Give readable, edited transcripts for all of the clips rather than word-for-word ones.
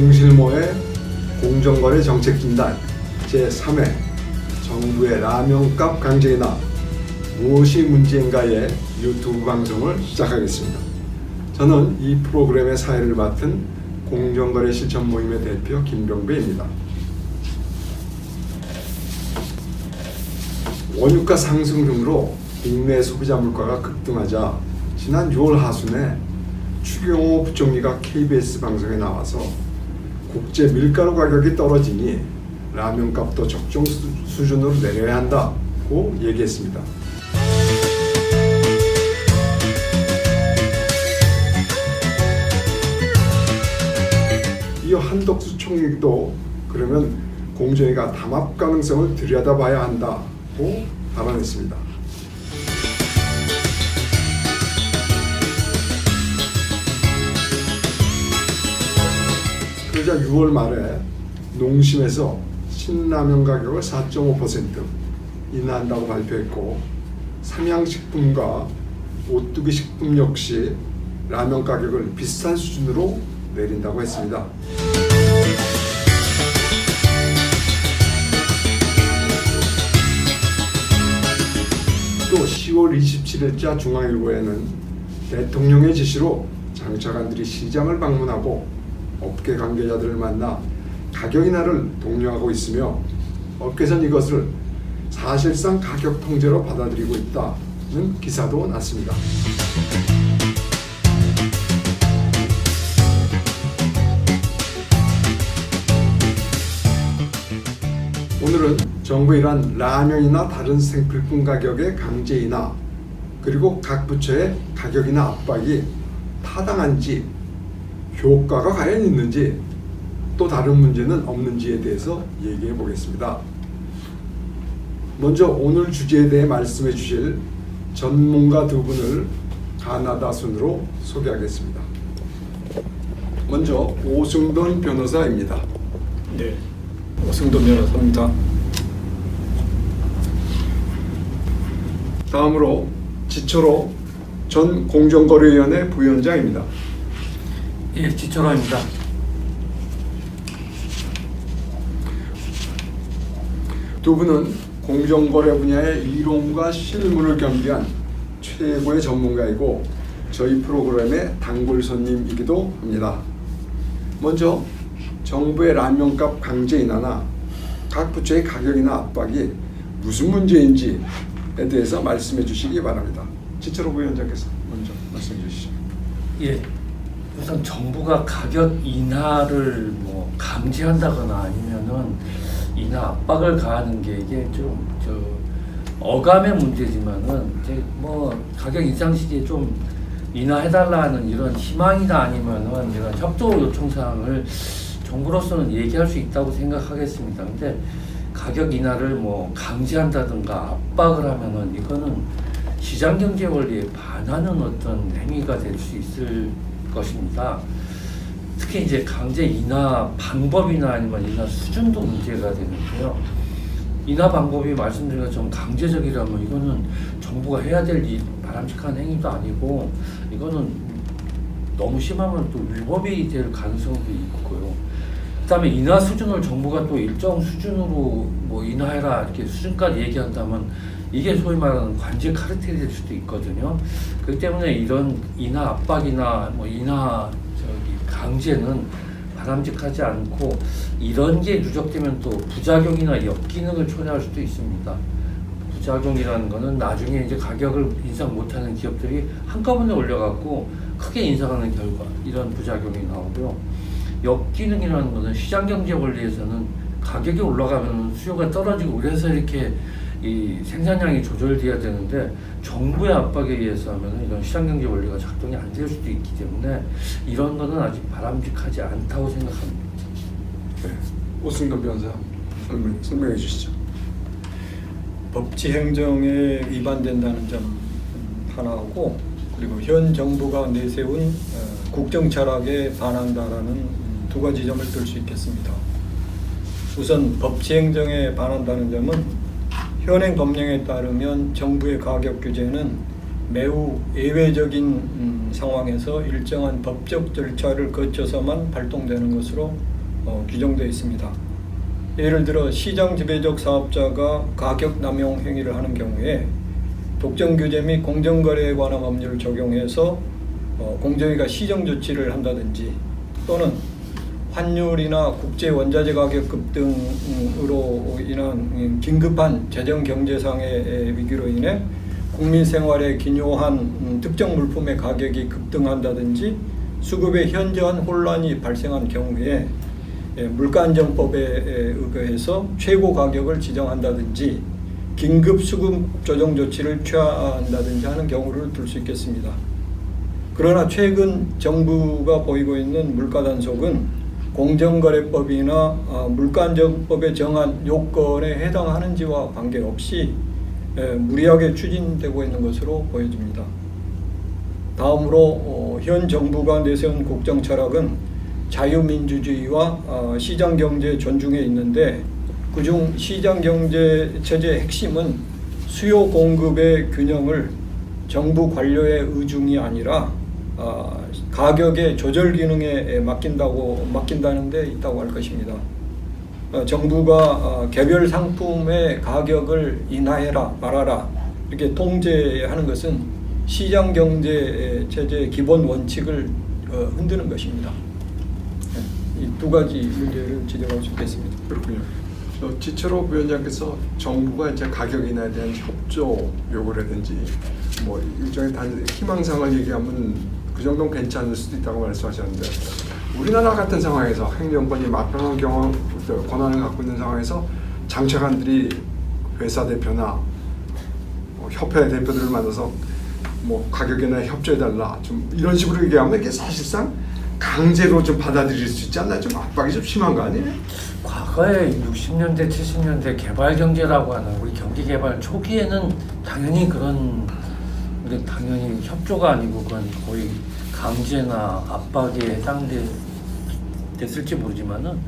동실모의 공정거래 정책진단 제3회 정부의 라면값 강제 인하 무엇이 문제인가의 유튜브 방송을 시작하겠습니다. 저는 이 프로그램의 사회를 맡은 공정거래 실천 모임의 대표 김병배입니다. 원유가 상승 등으로 국내 소비자 물가가 급등하자 지난 6월 하순에 추경호 부총리가 KBS 방송에 나와서 국제 밀가루 가격이 떨어지니 라면값도 적정 수준으로 내려야 한다고 얘기했습니다. 이어 한덕수 총리도 그러면 공정위가 담합 가능성을 들여다봐야 한다고 발언했습니다. 그러자 6월 말에 농심에서 신라면 가격을 4.5% 인하한다고 발표했고, 삼양식품과 오뚜기 식품 역시 라면 가격을 비슷한 수준으로 내린다고 했습니다. 또 10월 27일자 중앙일보에는 대통령의 지시로 장차관들이 시장을 방문하고 업계 관계자들을 만나 가격 인하를 독려하고 있으며, 업계선 이것을 사실상 가격 통제로 받아들이고 있다는 기사도 났습니다. 오늘은 정부의 이러한 라면이나 다른 생필품 가격의 강제 인하, 그리고 각 부처의 가격 인하 압박이 타당한지, 효과가 과연 있는지, 또 다른 문제는 없는지에 대해서 얘기해 보겠습니다. 먼저 오늘 주제에 대해 말씀해 주실 전문가 두 분을 가나다 순으로 소개하겠습니다. 먼저 오승돈 변호사입니다. 네, 오승돈 변호사입니다. 다음으로 지철호 전 공정거래위원회 부위원장입니다. 예, 지철호입니다. 두 분은 공정거래 분야의 이론과 실무를 겸비한 최고의 전문가이고 저희 프로그램의 단골 손님이기도 합니다. 먼저 정부의 라면값 강제 인하나 각 부처의 가격 인하 압박이 무슨 문제인지에 대해서 말씀해 주시기 바랍니다. 지철호 부위원장께서 먼저 말씀해 주시죠. 예, 우선 정부가 가격 인하를 강제한다거나 아니면은 인하 압박을 가하는 게 이게 좀 어감의 문제지만은 이제 가격 인상 시기에 좀 인하해달라는 이런 희망이나 아니면은 이런 협조 요청 사항을 정부로서는 얘기할 수 있다고 생각하겠습니다. 근데 가격 인하를 강제한다든가 압박을 하면은 이거는 시장 경제 원리에 반하는 어떤 행위가 될 수 있을 것입니다. 특히 이제 강제 인하 방법이나 아니면 인하 수준도 문제가 되는데요. 인하 방법이 말씀드린 것처럼 강제적이라면 이거는 정부가 해야 될 바람직한 행위도 아니고, 이거는 너무 심하면 또 위법이 될 가능성도 있고요. 그다음에 인하 수준을 정부가 또 일정 수준으로 인하해라 이렇게 수준까지 얘기한다면 이게 소위 말하는 관제 카르텔이 될 수도 있거든요. 그렇기 때문에 이런 인하 압박이나 인하 강제는 바람직하지 않고, 이런 게 누적되면 또 부작용이나 역기능을 초래할 수도 있습니다. 부작용이라는 거는 나중에 이제 가격을 인상 못하는 기업들이 한꺼번에 올려갖고 크게 인상하는 결과, 이런 부작용이 나오고요. 역기능이라는 거는 시장 경제 원리에서는 가격이 올라가면 수요가 떨어지고, 그래서 이렇게 이 생산량이 조절돼야 되는데 정부의 압박에 의해서 하면 이런 시장경제 원리가 작동이 안 될 수도 있기 때문에 이런 거는 아직 바람직하지 않다고 생각합니다. 네, 오승돈 변호사 설명해 주시죠. 법치 행정에 위반된다는 점 하나하고, 그리고 현 정부가 내세운 국정 철학에 반한다라는 두 가지 점을 들 수 있겠습니다. 우선 법치 행정에 반한다는 점은 현행 법령에 따르면 정부의 가격 규제는 매우 예외적인 상황에서 일정한 법적 절차를 거쳐서만 발동되는 것으로 규정되어 있습니다. 예를 들어 시장 지배적 사업자가 가격 남용 행위를 하는 경우에 독점규제 및 공정거래에 관한 법률을 적용해서 공정위가 시정 조치를 한다든지, 또는 환율이나 국제 원자재 가격 급등으로 인한 긴급한 재정 경제상의 위기로 인해 국민 생활에 기요한 특정 물품의 가격이 급등한다든지 수급에 현저한 혼란이 발생한 경우에 물가안정법에 의거해서 최고 가격을 지정한다든지 긴급 수급 조정 조치를 취한다든지 하는 경우를 들 수 있겠습니다. 그러나 최근 정부가 보이고 있는 물가 단속은 공정거래법이나 물가안정법에 정한 요건에 해당하는지와 관계없이 무리하게 추진되고 있는 것으로 보여집니다. 다음으로 현 정부가 내세운 국정 철학은 자유민주주의와 시장경제 존중에 있는데, 그중 시장경제 체제의 핵심은 수요 공급의 균형을 정부 관료의 의중이 아니라 가격의 조절 기능에 맡긴다는 데 있다고 할 것입니다. 정부가 개별 상품의 가격을 인하해라 말아라 이렇게 통제하는 것은 시장 경제 체제의 기본 원칙을 흔드는 것입니다. 이 두 가지 문제를 지적할 수 있겠습니다. 그렇군요. 지철호 위원장께서 정부가 이제 가격 인하에 대한 협조 요구라든지 뭐 일종의 희망상을 얘기하면 그 정도는 괜찮을 수도 있다고 말씀하셨는데, 우리나라 같은 상황에서 행정권이 막강한 권한을 갖고 있는 상황에서 장차관들이 회사 대표나 협회 대표들을 만나서 뭐 가격 인하에 협조해달라 좀 이런 식으로 얘기하면 이게 사실상 강제로 좀 받아들일 수 있지 않나요? 좀 압박이 좀 심한 거 아니에요? 과거에 60년대, 70년대 개발 경제라고 하는 우리 경기 개발 초기에는 당연히 당연히 협조가 아니고 그건 거의 강제나 압박에 해당됐을지 모르지만은,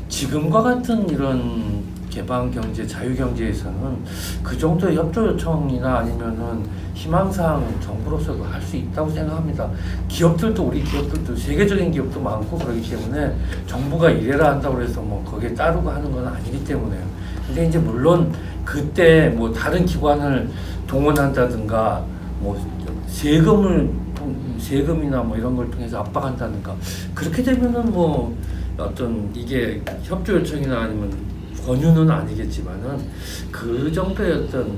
지금과 같은 이런 개방 경제, 자유 경제에서는 그 정도의 협조 요청이나 아니면은 희망사항 정부로서도 할 수 있다고 생각합니다. 우리 기업들도 세계적인 기업도 많고 그러기 때문에 정부가 이래라 한다고 해서 뭐 거기에 따르고 하는 건 아니기 때문에요. 근데 이제 물론 그때 뭐 다른 기관을 동원한다든가 뭐 세금이나 뭐 이런 걸 통해서 압박한다든가 그렇게 되면은 뭐 어떤 이게 협조 요청이나 아니면 권유는 아니겠지만은 그 정도의 어떤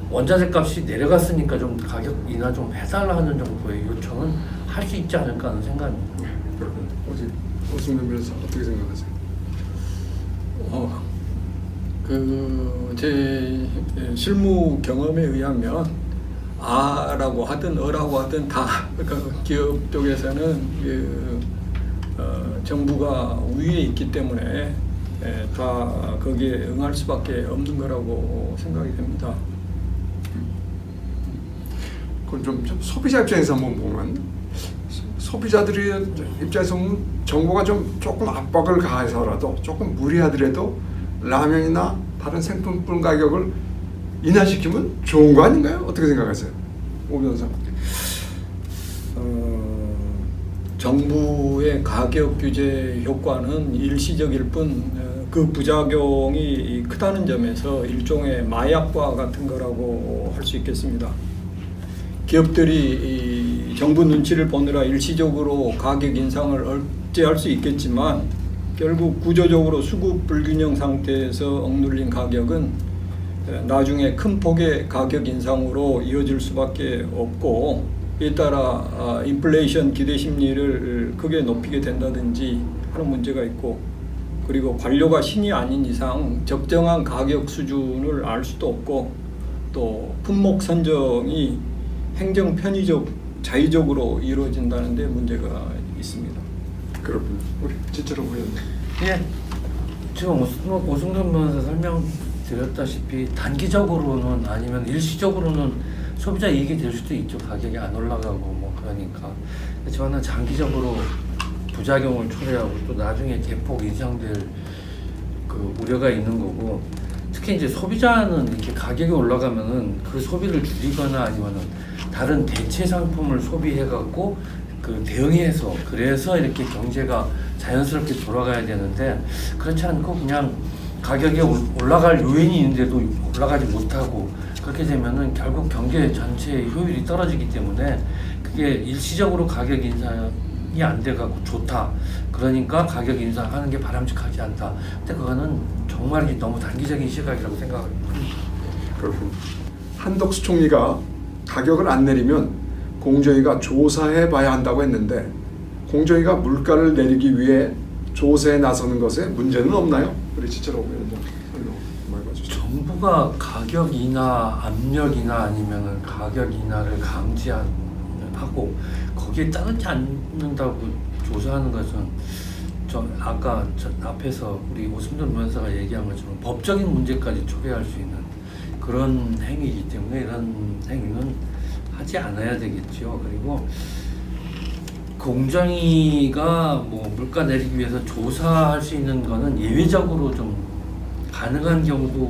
원자재 값이 내려갔으니까 좀 가격 인하 좀 해달라 하는 정도의 요청은 할 수 있지 않을까 하는 생각입니다. 그렇군요. 오승근 변호사 어떻게 생각하세요? 제 실무 경험에 의하면 아라고 하든 어라고 하든 다 기업 쪽에서는 정부가 위에 있기 때문에 다 거기에 응할 수밖에 없는 거라고 생각이 됩니다. 그건 좀 소비자 입장에서 한번 보면, 소비자들의 입장에서 보면 정부가 조금 압박을 가해서라도 조금 무리하더라도 라면이나 다른 생필품 가격을 인하시키면 좋은 거 아닌가요? 어떻게 생각하세요? 오 변호사. 정부의 가격 규제 효과는 일시적일 뿐 그 부작용이 크다는 점에서 일종의 마약과 같은 거라고 할 수 있겠습니다. 기업들이 정부 눈치를 보느라 일시적으로 가격 인상을 억제할 수 있겠지만 결국 구조적으로 수급 불균형 상태에서 억눌린 가격은 나중에 큰 폭의 가격 인상으로 이어질 수밖에 없고, 이에 따라 인플레이션 기대 심리를 크게 높이게 된다든지 하는 문제가 있고, 그리고 관료가 신이 아닌 이상 적정한 가격 수준을 알 수도 없고, 또 품목 선정이 행정 편의적 자의적으로 이루어진다는 데 문제가 있습니다. 그렇군요. 우리 지철호 의원님. 예, 지금 오승근 변호사 설명드렸다시피 단기적으로는 아니면 일시적으로는 소비자 이익이 될 수도 있죠. 가격이 안 올라가고 뭐 그러니까. 그렇지만 장기적으로 부작용을 초래하고 또 나중에 대폭 인상될 그 우려가 있는 거고, 특히 이제 소비자는 이렇게 가격이 올라가면은 그 소비를 줄이거나 아니면은 다른 대체 상품을 소비해갖고 그 대응해서 그래서 이렇게 경제가 자연스럽게 돌아가야 되는데 그렇지 않고 그냥 가격이 올라갈 요인이 있는데도 올라가지 못하고 그렇게 되면은 결국 경제 전체의 효율이 떨어지기 때문에 그게 일시적으로 가격 인상이 안 돼갖고 좋다. 그러니까 가격 인상하는 게 바람직하지 않다. 근데 그거는 정말 너무 단기적인 시각이라고 생각합니다. 그렇군요. 한덕수 총리가 가격을 안 내리면 공정위가 조사해 봐야 한다고 했는데 공정위가 물가를 내리기 위해 조사에 나서는 것에 문제는 없나요? 우리 지철호 위원장 설명 해주시죠. 정부가 가격 인하 압력이나 아니면은 가격 인하를 강제하고 거기에 따르지 않는다고 조사하는 것은 아까 앞에서 우리 오승돈 변호사가 얘기한 것처럼 법적인 문제까지 초래할 수 있는 그런 행위이기 때문에 이런 행위는 하지 않아야 되겠죠. 그리고 공정위가 뭐 물가 내리기 위해서 조사할 수 있는 거는 예외적으로 좀 가능한 경우도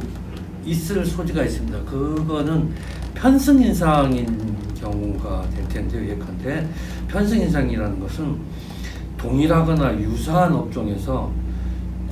있을 소지가 있습니다. 그거는 편승 인상인 경우가 될 텐데 예컨대 편승 인상이라는 것은 동일하거나 유사한 업종에서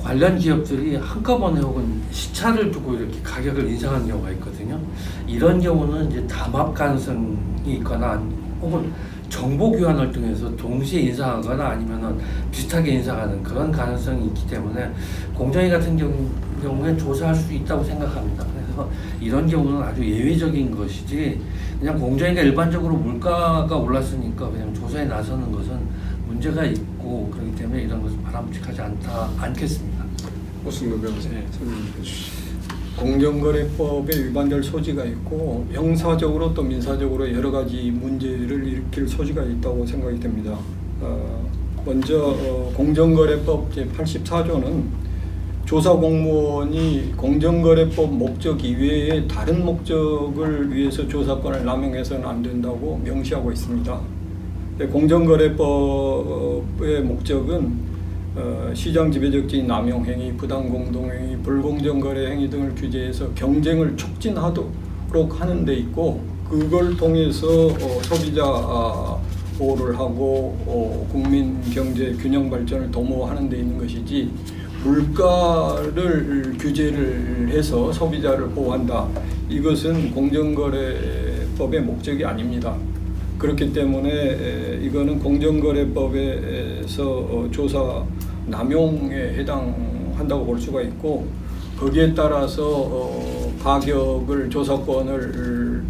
관련 기업들이 한꺼번에 혹은 시차를 두고 이렇게 가격을 인상하는 경우가 있거든요. 이런 경우는 이제 담합 가능성이 있거나 혹은 정보 교환 활동에서 동시에 인상하거나 아니면은 비슷하게 인상하는 그런 가능성이 있기 때문에 공정위 같은 경우에 조사할 수 있다고 생각합니다. 그래서 이런 경우는 아주 예외적인 것이지 그냥 공정위가 일반적으로 물가가 올랐으니까 그냥 조사에 나서는 것은 문제가 있고 그렇기 때문에 이런 것은 바람직하지 않겠습니다. 오승돈 변호사 설명해 주시죠. 공정거래법에 위반될 소지가 있고 형사적으로 또 민사적으로 여러 가지 문제를 일으킬 소지가 있다고 생각이 됩니다. 먼저 공정거래법 제84조는 조사 공무원이 공정거래법 목적 이외에 다른 목적을 위해서 조사권을 남용해서는 안 된다고 명시하고 있습니다. 공정거래법의 목적은 시장 지배적인 남용 행위, 부당 공동 행위, 불공정 거래 행위 등을 규제해서 경쟁을 촉진하도록 하는 데 있고 그걸 통해서 소비자 보호를 하고 국민 경제 균형 발전을 도모하는 데 있는 것이지 물가를 규제를 해서 소비자를 보호한다. 이것은 공정거래법의 목적이 아닙니다. 그렇기 때문에 이거는 공정거래법에서 조사 남용에 해당한다고 볼 수가 있고 거기에 따라서 가격을 조사권을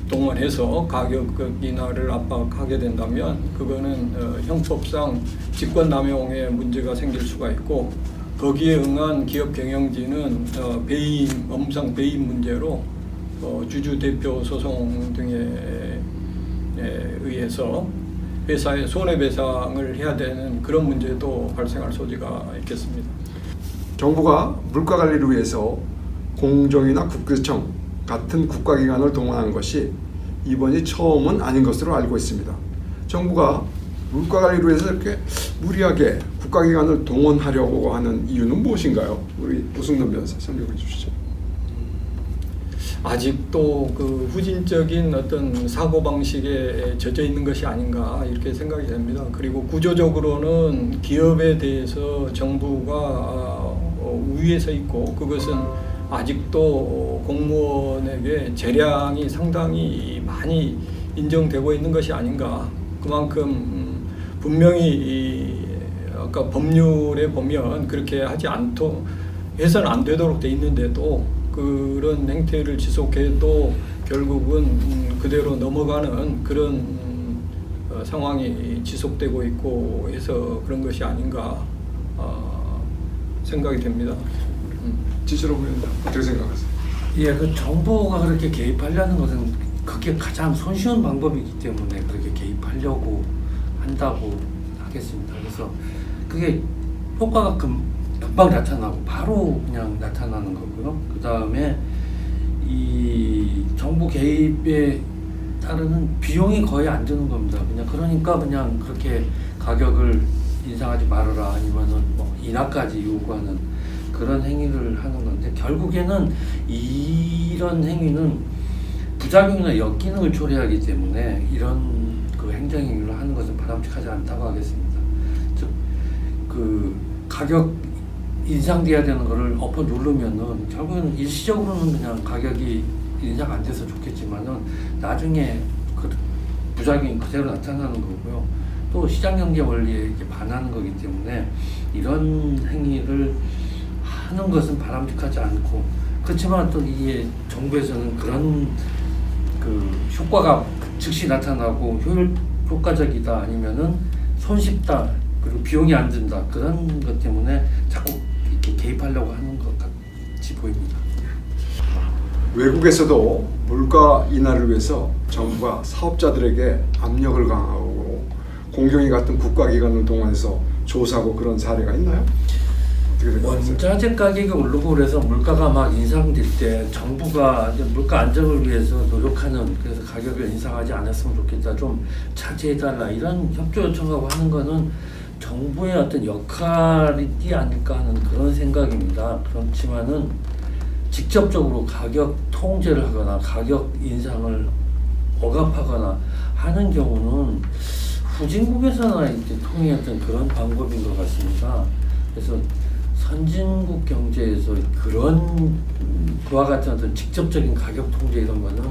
동원해서 가격 인하를 압박하게 된다면 그거는 형법상 직권남용의 문제가 생길 수가 있고 거기에 응한 기업 경영진은 업무상 배임 문제로 주주 대표 소송 등에 의해서 회사에 손해배상을 해야 되는 그런 문제도 발생할 소지가 있겠습니다. 정부가 물가 관리를 위해서 공정위나 국세청 같은 국가기관을 동원한 것이 이번이 처음은 아닌 것으로 알고 있습니다. 정부가 물가 관리를 위해서 이렇게 무리하게 국가기관을 동원하려고 하는 이유는 무엇인가요? 우리 오승돈 변호사 설명해 주시죠. 아직도 그 후진적인 어떤 사고방식에 젖어 있는 것이 아닌가 이렇게 생각이 됩니다. 그리고 구조적으로는 기업에 대해서 정부가 우위에 서 있고 그것은 아직도 공무원에게 재량이 상당히 많이 인정되고 있는 것이 아닌가. 그만큼 분명히 아까 법률에 보면 그렇게 하지 해서는 안 되도록 돼 있는데도 그런 행태를 지속해도 결국은 그대로 넘어가는 그런 상황이 지속되고 있고 해서 그런 것이 아닌가 생각이 됩니다. 지철호 위원장 어떻게 생각하세요? 예, 그 정부가 그렇게 개입하려는 것은 그게 가장 손쉬운 방법이기 때문에 그렇게 개입하려고 한다고 하겠습니다. 그래서 그게 효과가 금방 나타나고 바로 그냥 나타나는 거고요. 그 다음에 이 정부 개입에 따르는 비용이 거의 안 드는 겁니다. 그러니까 그냥 그렇게 가격을 인상하지 말아라 아니면은 뭐 인하까지 요구하는 그런 행위를 하는 건데 결국에는 이런 행위는 부작용이나 역기능을 초래하기 때문에 이런 그 행정행위를 하는 것은 바람직하지 않다고 하겠습니다. 즉, 그 가격 인상돼야 되는 거를 엎어 누르면은 결국에는 일시적으로는 그냥 가격이 인상 안 돼서 좋겠지만은 나중에 그 부작용이 그대로 나타나는 거고요. 또 시장 경제 원리에 반하는 거기 때문에 이런 행위를 하는 것은 바람직하지 않고, 그렇지만 또 이게 정부에서는 그런 그 효과가 즉시 나타나고 효과적이다 아니면은 손쉽다 그리고 비용이 안 든다 그런 것 때문에 자꾸 이렇게 개입하려고 하는 것 같이 보입니다. 외국에서도 물가 인하를 위해서 정부가 사업자들에게 압력을 강화하고 공정위 같은 국가기관을 동원해서 조사하고 그런 사례가 있나요? 어떻게 생각하세요? 원자재 가격이 오르고 그래서 물가가 막 인상될 때 정부가 이제 물가 안정을 위해서 노력하는, 그래서 가격을 인상하지 않았으면 좋겠다, 좀 자제해달라 이런 협조 요청하고 하는 거는 정부의 어떤 역할이지 않을까 하는 그런 생각입니다. 그렇지만은 직접적으로 가격 통제를 하거나 가격 인상을 억압하거나 하는 경우는 후진국에서나 이제 통행했던 그런 방법인 것 같습니다. 그래서 선진국 경제에서 그런 그와 같은 어떤 직접적인 가격 통제 이런 거는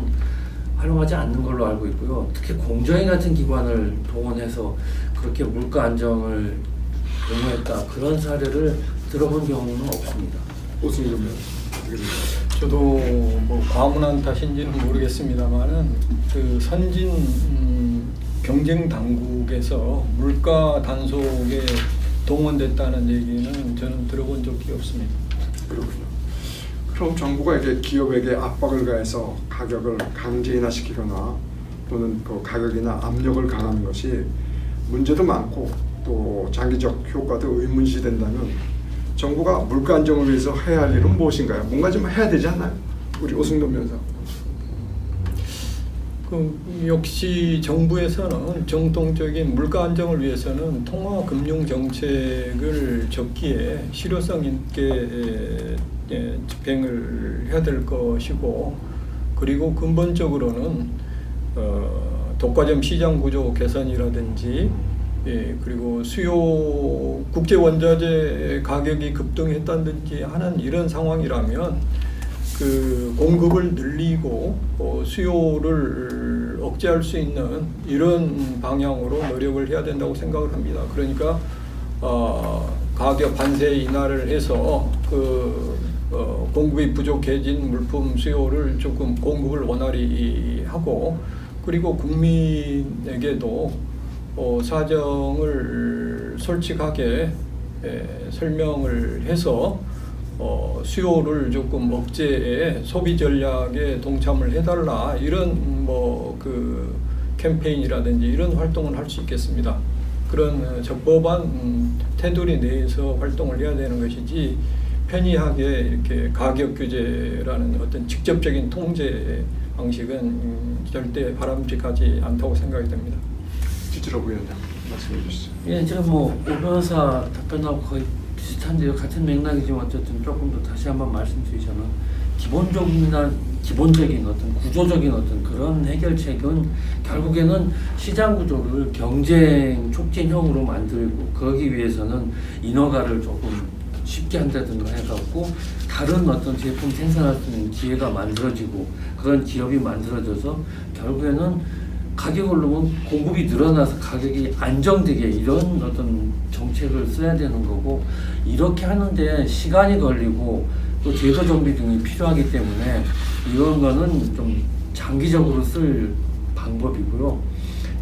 활용하지 않는 걸로 알고 있고요. 특히 공정위 같은 기관을 동원해서 그렇게 물가 안정을 도모했다 그런 사례를 들어본 경우는 없습니다. 오승준 의원 어떻게 생각하세요? 저도 뭐 과문한 탓인지는 모르겠습니다만은 그 선진 경쟁 당국에서 물가 단속에 동원됐다는 얘기는 저는 들어본 적이 없습니다. 그렇군요. 그럼 정부가 이제 기업에게 압박을 가해서 가격을 강제 인하시키거나 또는 그 가격이나 압력을 강하는 것이 문제도 많고 또 장기적 효과도 의문시된다면 정부가 물가 안정을 위해서 해야 할 일은 무엇인가요? 뭔가 좀 해야 되지 않나요? 우리 오승돈 변호사. 역시 정부에서는 정통적인 물가 안정을 위해서는 통화 금융 정책을 적기에 실효성 있게 집행을 해야 될 것이고, 그리고 근본적으로는 독과점 시장 구조 개선이라든지 그리고 수요 국제 원자재 가격이 급등했다든지 하는 이런 상황이라면 그 공급을 늘리고 수요를 억제할 수 있는 이런 방향으로 노력을 해야 된다고 생각을 합니다. 그러니까 가격 관세 인하를 해서 공급이 부족해진 물품 수요를 조금 공급을 원활히 하고, 그리고 국민에게도 사정을 솔직하게 설명을 해서 수요를 조금 억제해 소비 전략에 동참을 해달라, 이런 그 캠페인이라든지 이런 활동을 할 수 있겠습니다. 그런 적법한 테두리 내에서 활동을 해야 되는 것이지 편의하게 이렇게 가격 규제라는 어떤 직접적인 통제 방식은 절대 바람직하지 않다고 생각이 됩니다. 지지로 위원장 말씀해 주시죠. 예, 제가 오 변호사 답변하고 거의 비슷한데요. 같은 맥락이지만 어쨌든 조금 더 다시 한번 말씀드리자면 기본적인 어떤 구조적인 어떤 그런 해결책은 결국에는 시장 구조를 경쟁 촉진형으로 만들고, 거기 위해서는 인허가를 조금 쉽게 한다든가 해갖고 다른 어떤 제품 생산할 수 있는 기회가 만들어지고 그런 기업이 만들어져서 결국에는 가격을 오르면 공급이 늘어나서 가격이 안정되게 이런 어떤 정책을 써야 되는 거고, 이렇게 하는데 시간이 걸리고 또 제도 정비 등이 필요하기 때문에 이런 거는 좀 장기적으로 쓸 방법이고요.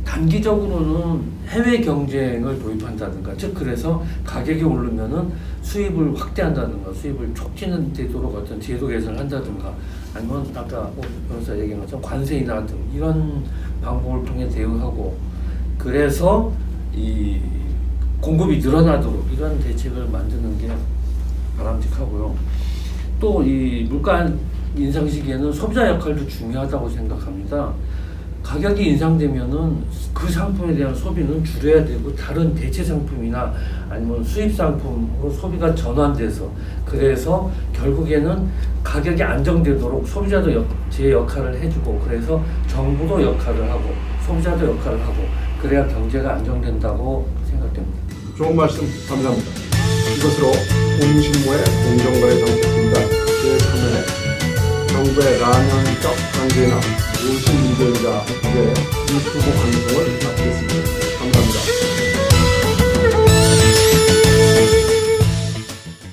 단기적으로는 해외 경쟁을 도입한다든가, 즉 그래서 가격이 오르면은 수입을 확대한다든가 수입을 촉진되도록 어떤 제도 개선을 한다든가, 아니면 아까 오 변호사 얘기한 것처럼 관세 인하 등 이런 방법을 통해 대응하고, 그래서 이 공급이 늘어나도록 이런 대책을 만드는 게 바람직하고요. 또 이 물가 인상 시기에는 소비자 역할도 중요하다고 생각합니다. 가격이 인상되면은 그 상품에 대한 소비는 줄여야 되고 다른 대체 상품이나 아니면 수입 상품으로 소비가 전환돼서 그래서 결국에는 가격이 안정되도록 소비자도 제 역할을 해주고 그래서 정부도 역할을 하고 소비자도 역할을 하고 그래야 경제가 안정된다고 생각됩니다. 좋은 말씀 감사합니다. 이것으로 온신모의 공정거래 정책입니다. 제3회 정부의 라면값 강제나 오신 이대자의 유튜브 방송을 마치겠습니다.